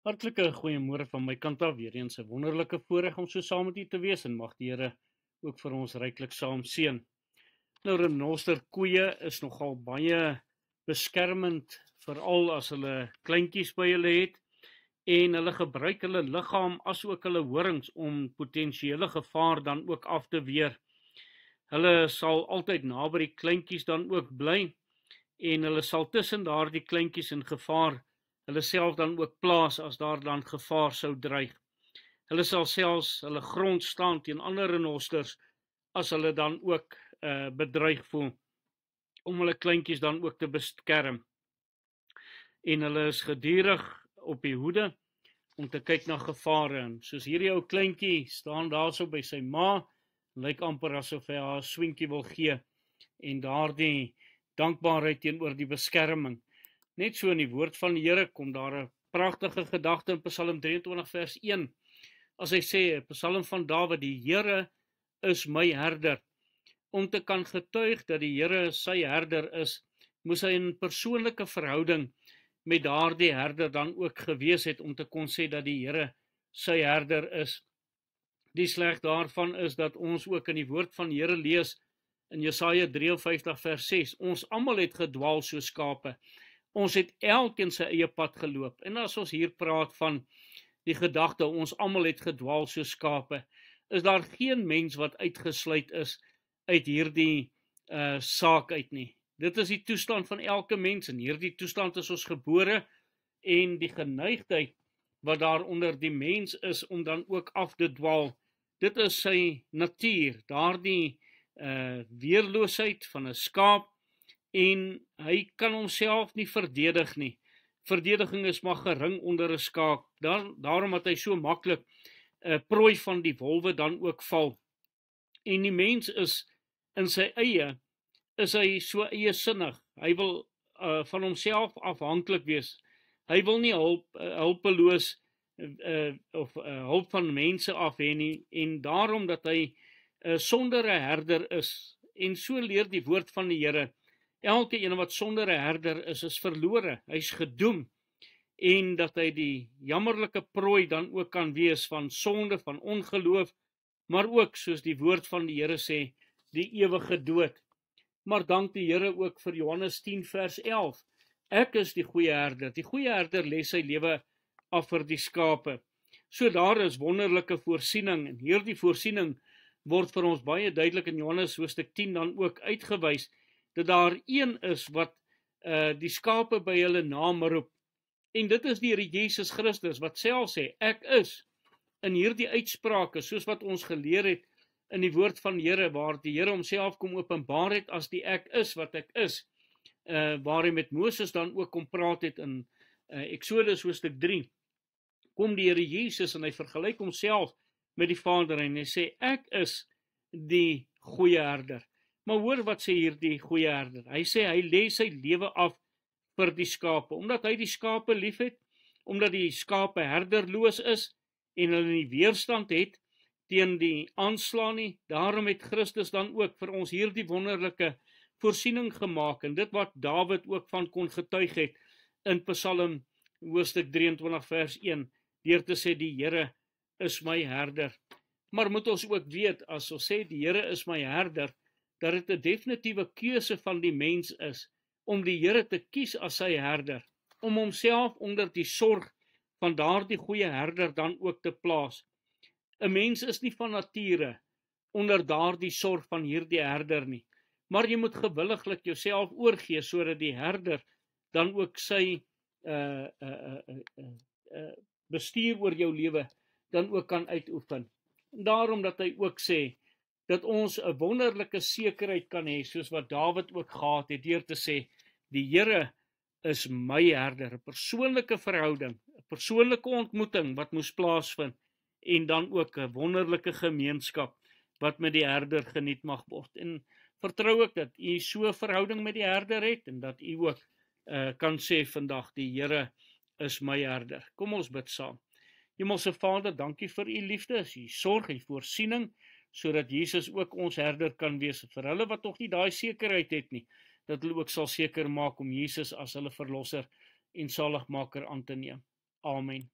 Hartlike goeiemôre van my kant af, weer eens 'n wonderlike voorreg om so saam met u te wees en mag die Here ook vir ons ryklik saam seën. Nou renosterkoeie is nogal baie beskermend, veral as hulle kleintjies by hulle het en hulle gebruik hulle liggaam asook hulle horings om potensiële gevaar dan ook af te weer. Hulle sal altyd naby die kleintjies dan ook bly en hulle sal tussen daardie kleintjies in gevaar hulle self dan ook plaas as daar dan gevaar sou dreig. Hulle sal selfs hulle grond staan teen ander renosters as hulle dan ook bedreig voel om hulle kleintjies dan ook te beskerm. En hulle is gedurig op die hoede om te kyk na gevare. En soos hierdie ou kleintjie staan daarso by sy ma, lyk amper asof hy haar 'n swinkie wil gee en daardie dankbaarheid teenoor die beskerming. Net so in die woord van die Here kom daar 'n pragtige gedagte in Psalm 23 vers 1. As hy sê, 'n Psalm van Dawid, die Here is my herder. Om te kan getuig dat die Here sy herder is, moes hy in persoonlike verhouding met daardie herder dan ook gewees het om te kon sê dat die Here sy herder is. Die sleg daarvan is dat ons ook in die woord van die Here lees in Jesaja 53 vers 6, ons almal het gedwaal soos skape. Ons het elkeen sy eie pad geloop. En as ons hier praat van die gedagte, ons almal het gedwaal soos skape, is daar geen mens wat uitgesluit is uit hierdie saak uit nie. Dit is die toestand van elke mens, en hierdie toestand is ons gebore, en die geneigtheid wat daar onder die mens is om dan ook af te dwaal, dit is sy natuur, daardie weerloosheid van 'n skaap, en hy kan homself nie verdedig nie. Verdediging is maar gering onder 'n skaap, daarom dat hy so maklik prooi van die wolwe dan ook val. En die mens is in sy eie, is hy so eiesinnig, hy wil van homself afhanklik wees, hy wil nie hulpeloos of hulp van mense af hê nie, en daarom dat hy sonder 'n herder is, en so leer die woord van die Here, elke een wat sonder 'n herder is verlore, hy's gedoem, en dat hy die jammerlike prooi dan ook kan wees van sonde, van ongeloof, maar ook, soos die woord van die Here sê, die ewige dood. Maar dank die Here ook vir Johannes 10 vers 11, ek is die goeie herder lê sy lewe af vir die skape. So daar is wonderlike voorsiening, en hierdie voorsiening word vir ons baie duidelik in Johannes hoofstuk 10 dan ook uitgewys, dat daar een is wat die skape by hulle naam roep, en dit is die Here Jesus Christus, wat self sê, ek is, in hierdie uitsprake, soos wat ons geleer het in die woord van die Here, waar die Here homself kom openbaar het as die ek is wat ek is, waar hy met Moses dan ook kom praat het in Exodus hoofstuk 3, kom die Here Jesus en hy vergelyk homself met die Vader en hy sê, ek is die goeie herder. Maar hoor wat sê hier die goeie herder, hy sê, hy lê sy lewe af vir die skape, omdat hy die skape lief het, omdat die skape herderloos is, en hulle nie weerstand het, teen die aanslaan nie, daarom het Christus dan ook vir ons hierdie wonderlike voorsiening gemaak, en dit wat Dawid ook van kon getuig het, in Psalm hoofstuk 23 vers 1, deur te sê, die Here is my herder. Maar moet ons ook weet, as ons sê, die Here is my herder, dat dit 'n definitiewe keuse van die mens is, om die Here te kies as sy herder, om homself onder die sorg van daardie goeie herder dan ook te plaas. 'n Mens is nie van nature onder daardie sorg van hierdie herder nie, maar jy moet gewilliglik jouself oorgee, sodat die herder dan ook sy bestuur oor jou lewe dan ook kan uitoefen. Daarom dat hy ook sê, dat ons 'n wonderlike sekerheid kan hê, soos wat Dawid ook gehad het, deur te sê, die Here is my herder, 'n persoonlike verhouding, 'n persoonlike ontmoeting wat moes plaasvind, en dan ook 'n wonderlike gemeenskap wat met die herder geniet mag word. En vertrou ek dat u so 'n verhouding met die herder het, en dat u ook kan sê vandag, die Here is my herder. Kom ons bid saam. Hemelse Vader, dankie vir u liefde, u sorg en voorsiening, sodat Jesus ook ons herder kan wees, vir hulle wat nog nie daai sekerheid het nie, dat hulle ook sal seker maak om Jesus as hulle verlosser en saligmaker aan te neem. Amen.